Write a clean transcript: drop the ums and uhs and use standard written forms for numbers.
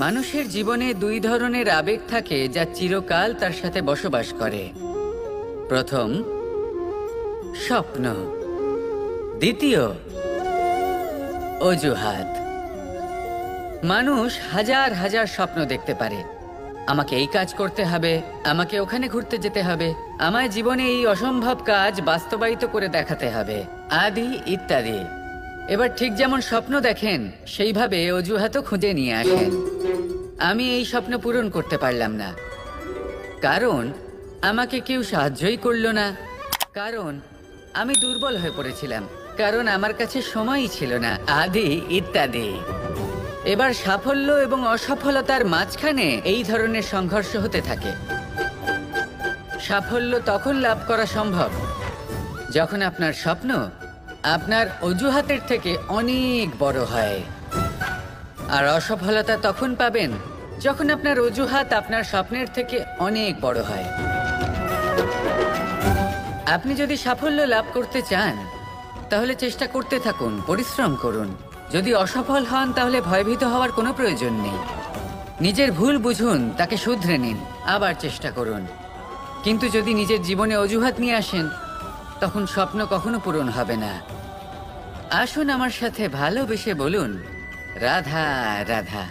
মানুষের জীবনে দুই ধরনের আবেগ থাকে যা চিরকাল তার সাথে বসবাস করে। প্রথম, স্বপ্ন। দ্বিতীয়, অজুহাত। মানুষ হাজার হাজার স্বপ্ন দেখতে পারে। আমাকে এই কাজ করতে হবে, আমাকে ওখানে ঘুরতে যেতে হবে, আমায় জীবনে এই অসম্ভব কাজ বাস্তবায়িত করে দেখাতে হবে, আদি ইত্যাদি। এবার ঠিক যেমন স্বপ্ন দেখেন সেইভাবে অজুহাতও খুঁজে নিয়ে আসেন। আমি এই স্বপ্ন পূরণ করতে পারলাম না, কারণ আমাকে কেউ সাহায্যই করল না, কারণ আমি দুর্বল হয়ে পড়েছিলাম, কারণ আমার কাছে সময়ই ছিল না, আদি ইত্যাদি। এবার সাফল্য এবং অসফলতার মাঝখানে এই ধরনের সংঘর্ষ হতে থাকে। সাফল্য তখন লাভ করা সম্ভব যখন আপনার স্বপ্ন আপনার অজুহাতের থেকে অনেক বড় হয়, আর অসফলতা তখন পাবেন যখন আপনার অজুহাত আপনার স্বপ্নের থেকে অনেক বড় হয়। আপনি যদি সাফল্য লাভ করতে চান তাহলে চেষ্টা করতে থাকুন, পরিশ্রম করুন। যদি অসফল হন তাহলে ভয়ভীত হওয়ার কোনো প্রয়োজন নেই। নিজের ভুল বুঝুন, তাকে শুধরে নিন, আবার চেষ্টা করুন। কিন্তু যদি নিজের জীবনে অজুহাত নিয়ে আসেন তখন স্বপ্ন কখনো পূরণ হবে না। আসুন আমার সাথে ভালোবেসে বলুন, রাধা রাধা।